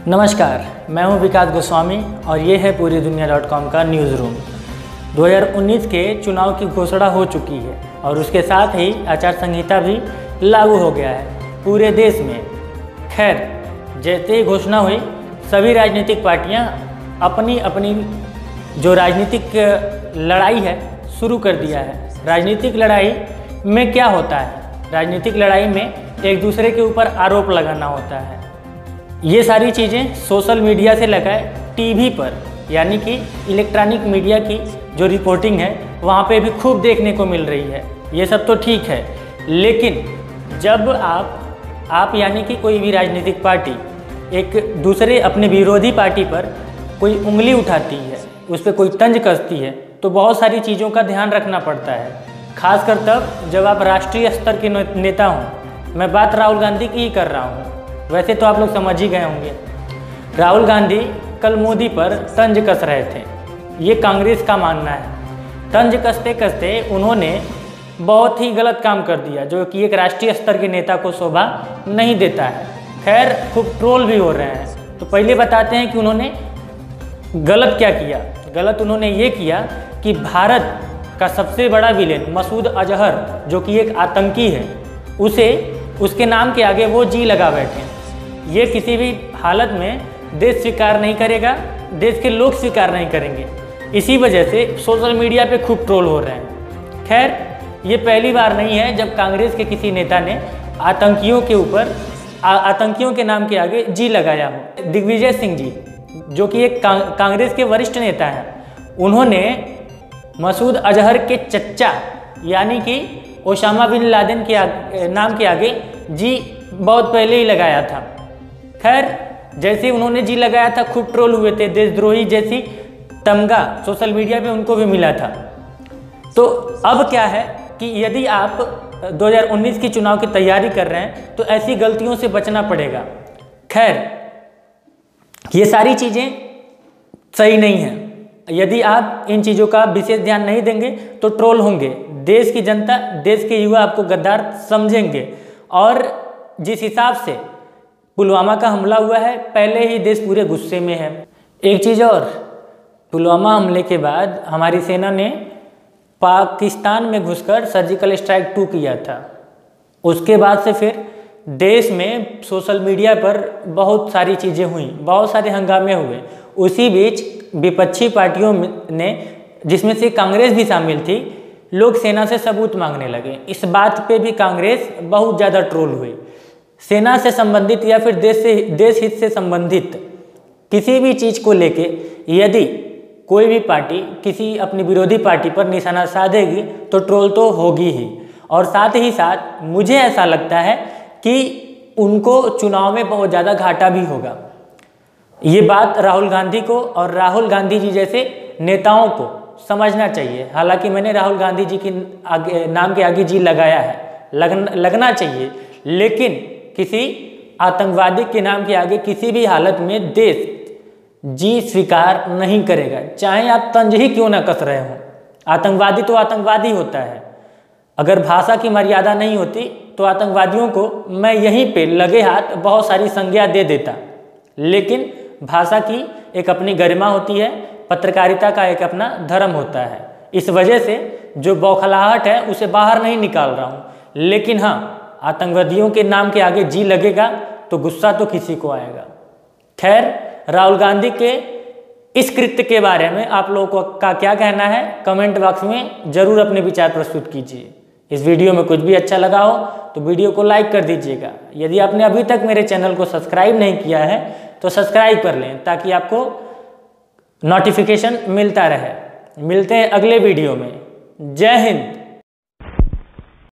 नमस्कार, मैं हूं विकास गोस्वामी और ये है पूरी दुनिया.com का न्यूज़ रूम। 2019 के चुनाव की घोषणा हो चुकी है और उसके साथ ही आचार संहिता भी लागू हो गया है पूरे देश में। खैर, जैसे ही घोषणा हुई सभी राजनीतिक पार्टियां अपनी अपनी जो राजनीतिक लड़ाई है शुरू कर दिया है। राजनीतिक लड़ाई में क्या होता है? राजनीतिक लड़ाई में एक दूसरे के ऊपर आरोप लगाना होता है। ये सारी चीज़ें सोशल मीडिया से लगाए टीवी पर, यानी कि इलेक्ट्रॉनिक मीडिया की जो रिपोर्टिंग है वहाँ पे भी खूब देखने को मिल रही है। ये सब तो ठीक है, लेकिन जब आप यानी कि कोई भी राजनीतिक पार्टी एक दूसरे अपने विरोधी पार्टी पर कोई उंगली उठाती है, उस पर कोई तंज कसती है, तो बहुत सारी चीज़ों का ध्यान रखना पड़ता है। खासकर तब जब आप राष्ट्रीय स्तर के नेता हों। मैं बात राहुल गांधी की ही कर रहा हूँ, वैसे तो आप लोग समझ ही गए होंगे। राहुल गांधी कल मोदी पर तंज कस रहे थे, ये कांग्रेस का मानना है। तंज कसते कसते उन्होंने बहुत ही गलत काम कर दिया, जो कि एक राष्ट्रीय स्तर के नेता को शोभा नहीं देता है। खैर, खूब ट्रोल भी हो रहे हैं। तो पहले बताते हैं कि उन्होंने गलत क्या किया। गलत उन्होंने ये किया कि भारत का सबसे बड़ा विलेन मसूद अजहर, जो कि एक आतंकी है, उसके नाम के आगे वो जी लगा बैठे। ये किसी भी हालत में देश स्वीकार नहीं करेगा, देश के लोग स्वीकार नहीं करेंगे। इसी वजह से सोशल मीडिया पे खूब ट्रोल हो रहे हैं। खैर, ये पहली बार नहीं है जब कांग्रेस के किसी नेता ने आतंकियों के नाम के आगे जी लगाया हो। दिग्विजय सिंह जी, जो कि एक कांग्रेस के वरिष्ठ नेता हैं, उन्होंने मसूद अजहर के चच्चा यानी कि ओसामा बिन लादेन के नाम के आगे जी बहुत पहले ही लगाया था। खैर, जैसे उन्होंने जी लगाया था खूब ट्रोल हुए थे। देशद्रोही जैसी तमगा सोशल मीडिया पे उनको भी मिला था। तो अब क्या है कि यदि आप 2019 की चुनाव की तैयारी कर रहे हैं तो ऐसी गलतियों से बचना पड़ेगा। खैर, ये सारी चीज़ें सही नहीं हैं। यदि आप इन चीज़ों का विशेष ध्यान नहीं देंगे तो ट्रोल होंगे। देश की जनता, देश के युवा आपको गद्दार समझेंगे। और जिस हिसाब से पुलवामा का हमला हुआ है, पहले ही देश पूरे गुस्से में है। एक चीज़ और, पुलवामा हमले के बाद हमारी सेना ने पाकिस्तान में घुसकर सर्जिकल स्ट्राइक 2 किया था। उसके बाद से फिर देश में सोशल मीडिया पर बहुत सारी चीज़ें हुई, बहुत सारे हंगामे हुए। उसी बीच विपक्षी पार्टियों ने, जिसमें से कांग्रेस भी शामिल थी, लोग सेना से सबूत मांगने लगे। इस बात पे भी कांग्रेस बहुत ज़्यादा ट्रोल हुई। सेना से संबंधित या फिर देश हित से संबंधित किसी भी चीज़ को लेके यदि कोई भी पार्टी किसी अपनी विरोधी पार्टी पर निशाना साधेगी तो ट्रोल तो होगी ही। और साथ ही साथ मुझे ऐसा लगता है कि उनको चुनाव में बहुत ज़्यादा घाटा भी होगा। ये बात राहुल गांधी को और राहुल गांधी जी जैसे नेताओं को समझना चाहिए। हालांकि मैंने राहुल गांधी जी के नाम के आगे जी लगाया है, लगना चाहिए, लेकिन किसी आतंकवादी के नाम के आगे किसी भी हालत में देश जी स्वीकार नहीं करेगा, चाहे आप तंज ही क्यों ना कस रहे हो। आतंकवादी तो आतंकवादी होता है। अगर भाषा की मर्यादा नहीं होती तो आतंकवादियों को मैं यहीं पे लगे हाथ बहुत सारी संज्ञा दे देता। लेकिन भाषा की एक अपनी गरिमा होती है, पत्रकारिता का एक अपना धर्म होता है। इस वजह से जो बौखलाहट है उसे बाहर नहीं निकाल रहा हूँ। लेकिन हाँ, आतंकवादियों के नाम के आगे जी लगेगा तो गुस्सा तो किसी को आएगा। खैर, राहुल गांधी के इस कृत्य के बारे में आप लोगों का क्या कहना है, कमेंट बॉक्स में ज़रूर अपने विचार प्रस्तुत कीजिए। इस वीडियो में कुछ भी अच्छा लगा हो तो वीडियो को लाइक कर दीजिएगा। यदि आपने अभी तक मेरे चैनल को सब्सक्राइब नहीं किया है तो सब्सक्राइब कर लें, ताकि आपको नोटिफिकेशन मिलता रहे। मिलते हैं अगले वीडियो में। जय हिंद।